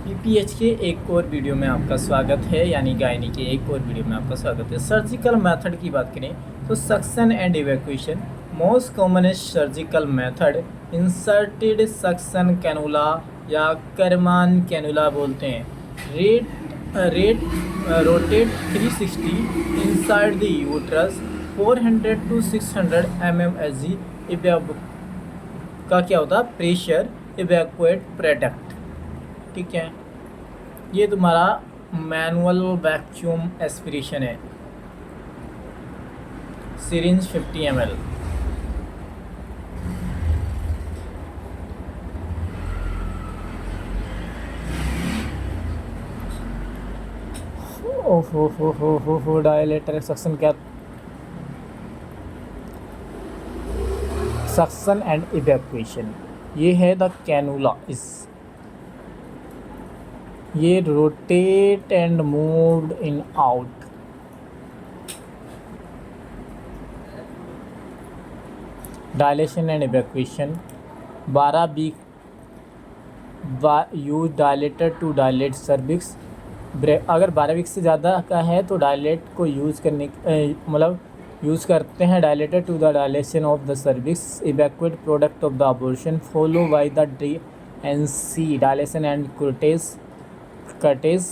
PPH के एक और वीडियो में आपका स्वागत है, यानी गायनी के एक और वीडियो में आपका स्वागत है। सर्जिकल मेथड की बात करें तो suction and evacuation most commonest surgical method inserted suction cannula या करमान कैनुला बोलते हैं। Rate rotate 360 inside the uterus 400 to 600 mmHg का क्या होता है प्रेशर इवैक्यूएट प्रोडक्ट। ठीक है, ये तुम्हारा मैनुअल वैक्यूम एस्पिरेशन है। Syringe 50 ml। ओहो डायलेटर सक्शन क्या, सक्शन एंड इवैक्यूएशन। ये है द कैनुला इस, ये rotate and moved in out. Dilation and evacuation 12 week use dilator to dilate cervix. अगर 12 वीक से ज़्यादा का है तो डायलेट को यूज़ करने मतलब यूज़ करते हैं dilator to the dilation of the cervix evacuate product of the abortion follow by the DNC dilation and curtage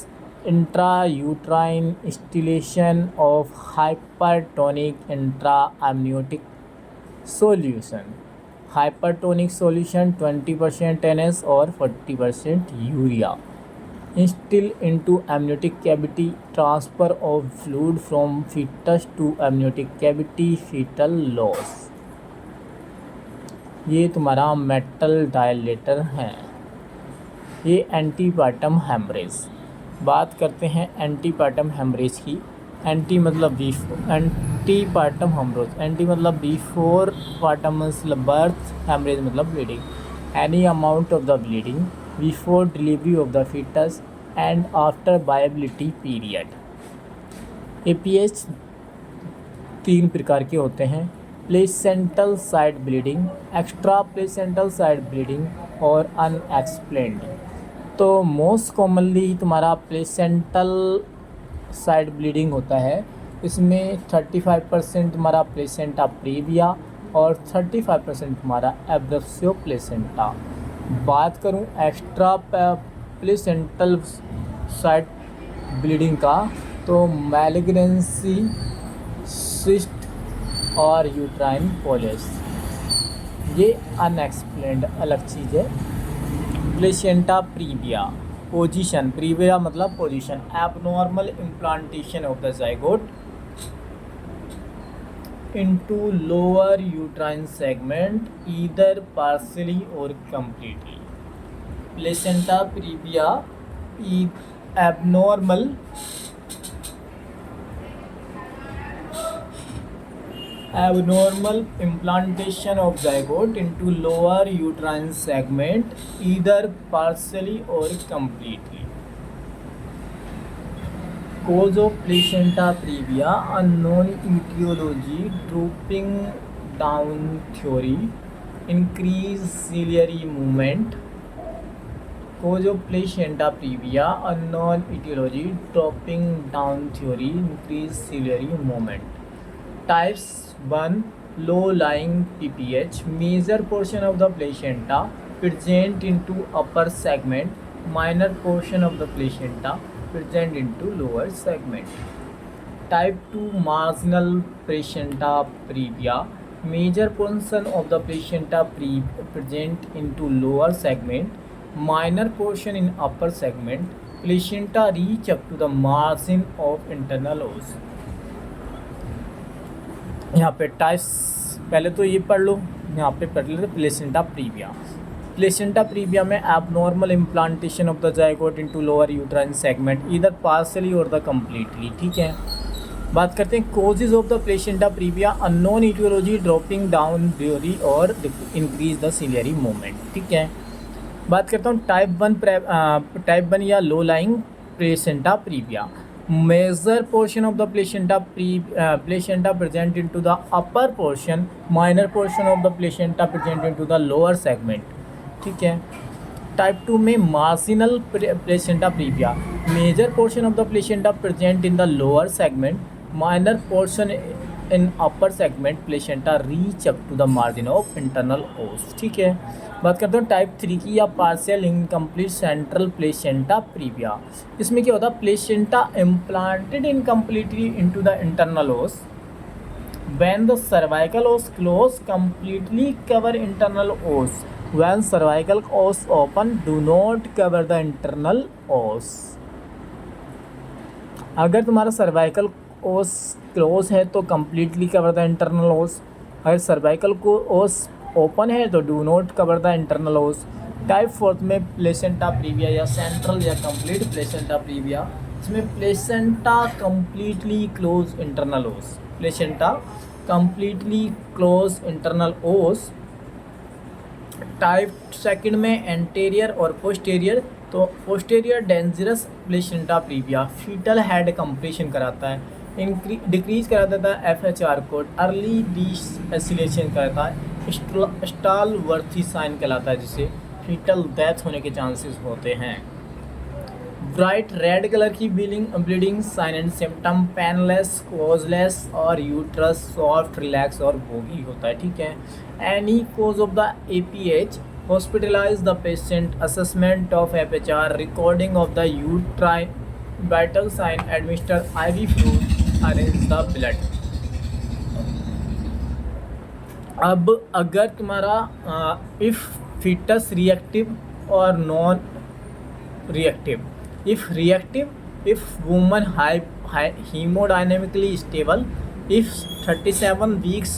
intrauterine instillation of hypertonic intraamniotic solution। hypertonic solution 20% NS और 40% urea instill into amniotic cavity, transfer of fluid from fetus to amniotic cavity, fetal loss। ये तुम्हारा metal dilator है। ये antepartum haemorrhage. बात करते हैं antepartum haemorrhage की। Ante मतलब एंटीपार्टम हेमरेज, एंटी मतलब बिफोर पार्टम मतलब बर्थ, हेमरेज मतलब bleeding. Any amount of the bleeding before delivery of the foetus and after viability period. APH 3 प्रकार के होते हैं, placental side bleeding, extra placental side bleeding और unexplained. तो most commonly तुम्हारा प्लेसेंटल साइड ब्लीडिंग होता है। इसमें 35% तुम्हारा प्लेसेंटा प्रीविया और 35% तुम्हारा एब्रप्सियो प्लेसेंटा। बात करूं एक्स्ट्रा प्लेसेंटल साइड ब्लीडिंग का तो मैलिग्नेंसी, सिस्ट और यूट्राइन पॉलिस, ये अनएक्सप्लेन्ड अलग चीज़ है। प्लेसेंटा प्रीविया पोजीशन, प्रीविया मतलब position, abnormal implantation of the zygote into lower uterine segment either partially और completely. Placenta previa abnormal implantation of zygote into lower uterine segment either partially or completely। Cause of placenta previa unknown, etiology drooping down theory, increased ciliary movement। Cause of placenta previa unknown, etiology dropping down theory, increased ciliary movement। Types 1 low lying PPH, major portion of the placenta present into upper segment, minor portion of the placenta present into lower segment। Type 2 marginal placenta previa, major portion of the placenta present into lower segment, minor portion in upper segment, placenta reach up to the margin of internal os। यहाँ पे types पहले तो ये पढ़ लो, यहाँ पे पढ़ लेते प्लेसेंटा प्रीविया। प्लेसेंटा प्रीविया में abnormal implantation of the zygote into lower uterine segment either partially और द कम्प्लीटली। ठीक है, बात करते हैं causes of the placenta praevia, unknown aetiology, dropping down theory और इंक्रीज द सिलियरी मूवमेंट। ठीक है, बात करता हूँ टाइप 1 या low lying placenta praevia. Major portion of the placenta present into the upper portion, minor portion of the placenta present into the lower segment। ठीक है, type 2 में marginal placenta praevia, major portion of the placenta present in the lower segment, minor portion in upper segment placenta reach up to the margin of internal os. ठीक है, बात करते हैं type 3 की, या partial incomplete central placenta praevia. इसमें क्या होता है, placenta implanted incompletely into the internal ओस when the cervical os close completely cover internal os, when cervical os open do not cover the internal os। अगर तुम्हारा cervical ओस close है तो कम्प्लीटली कवर द इंटरनल ओस, अगर cervical को ओस ओपन है तो do not cover the internal os. Type 4 में प्लेसेंटा प्रीविया या सेंट्रल या कंप्लीट प्लेसेंटा प्रीविया, इसमें placenta completely close internal os, placenta completely close internal os. Type 2 में एंटेरियर और पोस्टेरियर, तो posterior dangerous placenta praevia foetal head compression कराता है, decrease करा देता है FHR को, अर्ली डीएसिलेशन करता है, स्टाल वर्थी साइन कहलाता है, जिससे फीटल डेथ होने के चांसेस होते हैं। ब्राइट रेड कलर की bleeding sign and symptom, painless, causeless और यूट्रस सॉफ्ट, रिलैक्स और बोगी होता है। ठीक है, any cause of the APH, hospitalise the patient, assessment of FHR, recording of the uterine vital sign, administer IV fluid, arrange the blood. अब अगर तुम्हारा if foetus reactive और non reactive, if reactive, if woman hemodynamically stable, if 37 weeks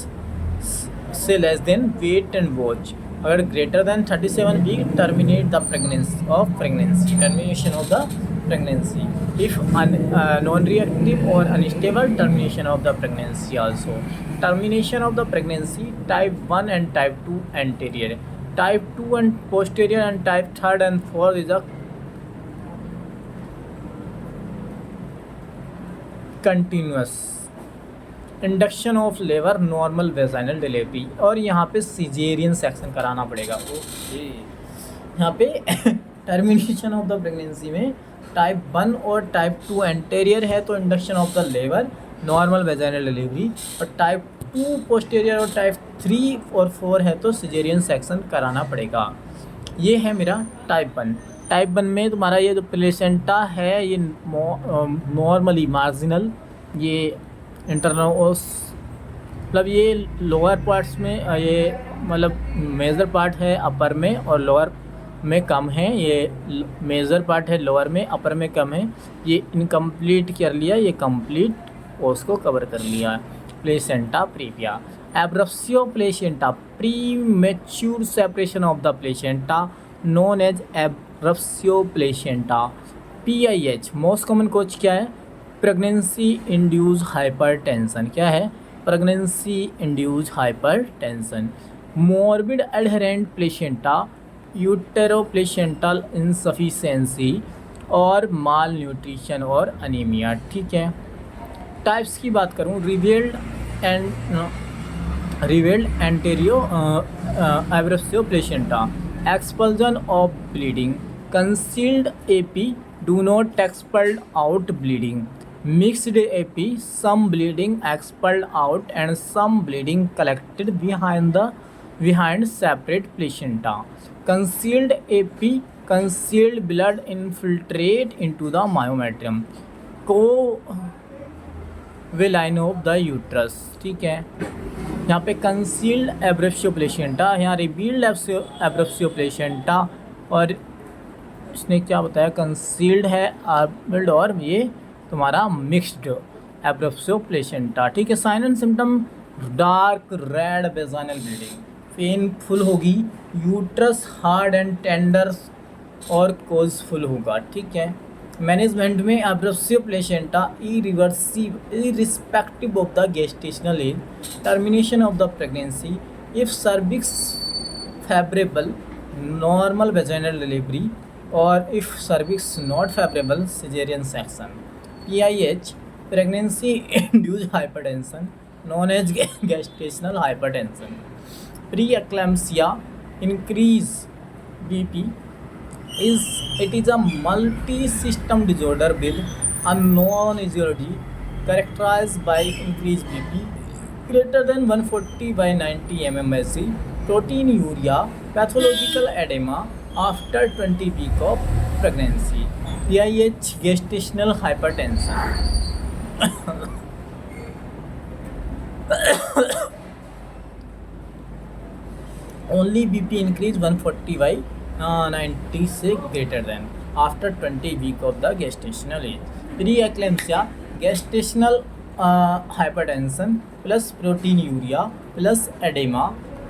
से less than, wait and watch, अगर greater than 37 week terminate the pregnancy, termination of the pregnancy, if non-reactive or unstable, termination of the pregnancy also। termination of the pregnancy type 1 and type 2 anterior, type 2 and posterior, and type 3 and 4 is a continuous. Induction of labour, normal vaginal delivery, और यहाँ पे caesarean section कराना पड़ेगा। Okay, यहाँ पे termination of the pregnancy में type 1 और type 2 anterior है तो induction of the labour, normal vaginal delivery, और टाइप 2 पोस्टेरियर और टाइप 3 और 4 है तो सिजेरियन सेक्शन कराना पड़ेगा। ये है मेरा टाइप 1। टाइप 1 में तुम्हारा ये जो प्लेसेंटा है ये नॉर्मली मार्जिनल, ये इंटरनल ओस, मतलब ये लोअर पार्ट्स में ये मतलब मेजर पार्ट है अपर में और लोअर में कम है, ये मेजर पार्ट है लोअर में, अपर में कम है, ये इनकम्प्लीट कर लिया, ये कंप्लीट ओस को कवर कर लिया। Placenta previa, abruptio placenta, premature separation of the placenta known as abruptio placenta. PIH most common cause क्या है, प्रेगनेंसी इंड्यूस हाइपरटेंशन, क्या है, pregnancy induce hypertension. Morbid adherent placenta, utero placental insufficiency और माल nutrition और anaemia. ठीक है, types की बात करूँ, revealed anterior abruptio placenta, expulsion of bleeding, concealed AP, do not expelled out bleeding, mixed AP, some bleeding expelled out and some bleeding collected behind separate placenta, concealed AP, concealed blood infiltrate into the myometrium, co-veline of the uterus। ठीक है, यहाँ पे concealed एब्रप्सियो placenta, यहाँ revealed एब्रप्सियो placenta, और इसने क्या बताया, concealed है आर्बिल्ड और ये तुम्हारा मिक्स्ड एब्रप्सियो प्लेसेंटा। ठीक है, sign and symptom, dark red vaginal bleeding, painful होगी, यूट्रस हार्ड एंड टेंडर और कोजफुल होगा। ठीक है, मैनेजमेंट में abruptio placenta irrespective of the gestational age, termination of the pregnancy, if cervix favourable, normal vaginal delivery, और if cervix not favourable, caesarean section. PIH pregnancy induced hypertension known as gestational hypertension. Pre eclampsia increase BP, it is a multi-system disorder with unknown etiology characterized by increased BP greater than 140 by 90 mmHg, proteinuria, pathological edema after 20 weeks of pregnancy, PIH, gestational hypertension. Only BP increase 140 by 90 से greater than after 20 week of the gestational age. Preeclampsia, gestational hypertension plus proteinuria plus oedema,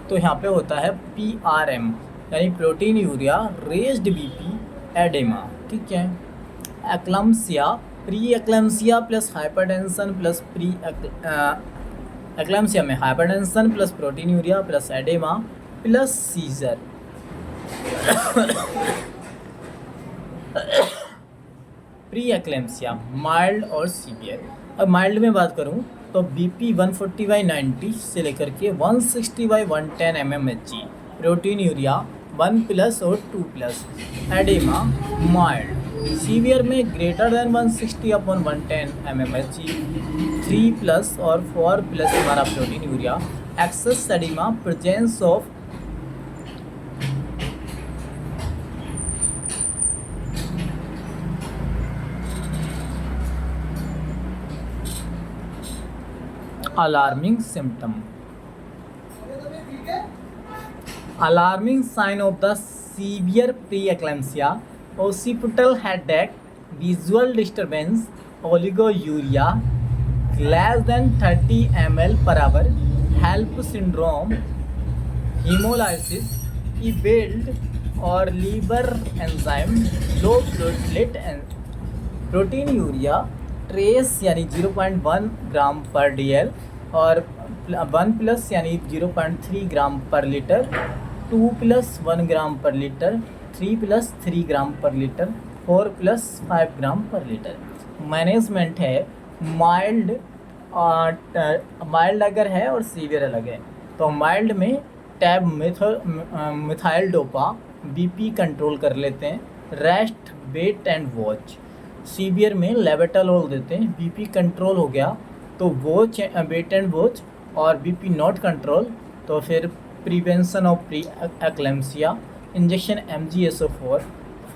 तो यहाँ पे होता है PRM यानी प्रोटीनयूरिया, raised BP, oedema, ठीक है। Eclampsia, pre eclampsia plus hypertension plus eclampsia में hypertension plus proteinuria plus oedema plus seizure. Pre eclampsia mild और सीवियर। अब माइल्ड में बात करूं तो BP 140 बाई 90 से लेकर के 160 बाई 110 mmHg, प्रोटीनयूरिया 1 प्लस और 2 प्लस, एडेमा माइल्ड। सीवियर में greater than 160 upon 110 mmHg, 3 plus और 4 प्लस हमारा proteinuria. Excess oedema, presence of alarming symptom. Alarming sign of the severe preeclampsia: occipital headache, visual disturbance, oliguria, less than 30 ml per hour, HELP syndrome, hemolysis, build or liver enzyme, low platelet and proteinuria, trace यानी 0.1 ग्राम पर DL और 1 plus यानी 0.3 ग्राम पर litre, 2 plus 1 ग्राम पर litre, 3 plus 3 ग्राम पर litre, 4 plus 5 gram पर litre. Management है mild, mild अगर है और सीवियर अलग है, तो माइल्ड में tab methyl dopa BP control कर लेते हैं, rest wait and watch. Severe में लेबेटालोल देते हैं, BP कंट्रोल हो गया तो वॉच, वेट एंड वॉच, और BP नॉट कंट्रोल तो फिर prevention of pre eclampsia, injection MgSO4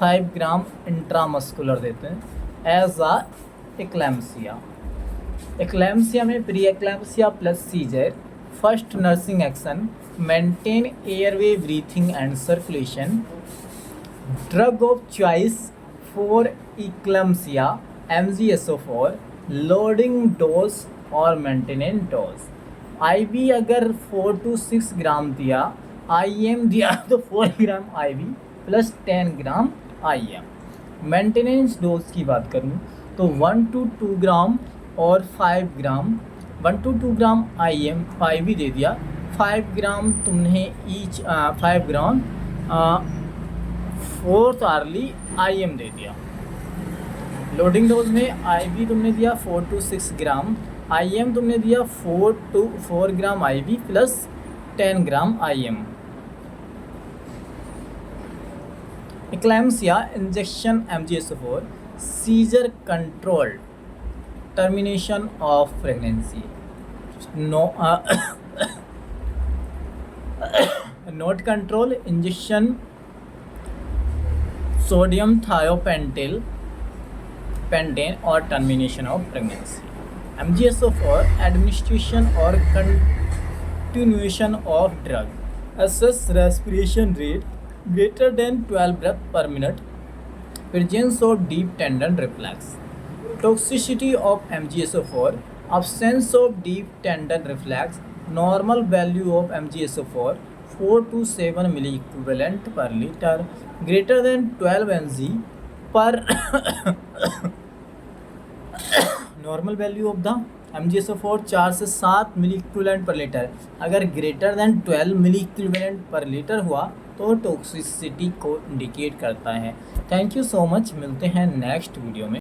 5 gram intramuscular देते हैं एज आ एक्लैम्सिया। एक्लैम्सिया में pre eclampsia plus scissor. First nursing action, maintain airway breathing and circulation. Drug of choice for eclampsia MgSO4, loading dose और maintenance dose. IV अगर 4 to 6 ग्राम दिया, IM दिया तो 4 gram IV plus 10 gram IM। Maintenance dose की बात करूँ तो 1 to 2 ग्राम और 5 ग्राम, 1 to 2 ग्राम IM IV दे दिया, 5 ग्राम तुमने ईच 5 ग्राम फोर्थ आर्ली IM दे दिया। लोडिंग डोज में IV तुमने दिया 4 to 6 ग्राम, IM तुमने दिया 4 to 4 gram IV plus 10 gram IM। Eclampsia, injection MgSO4, seizure control, termination of pregnancy. Not control, injection sodium thiopentone और termination of pregnancy. MgSO4, administration और continuation of drug. Assess respiration rate greater than 12 breath per minute, presence of deep tendon reflex। Toxicity of MgSO4, absence of deep tendon reflex, normal value of MgSO4 4 to 7 milliequivalent per liter, greater than 12 mg per normal value of the MgSO4 4 से 7 मिलीक्यूलेंट पर litre, अगर greater than 12 मिलीक्यूलेंट पर litre हुआ तो toxicity को indicate करता है। Thank you so much, मिलते हैं नेक्स्ट वीडियो में।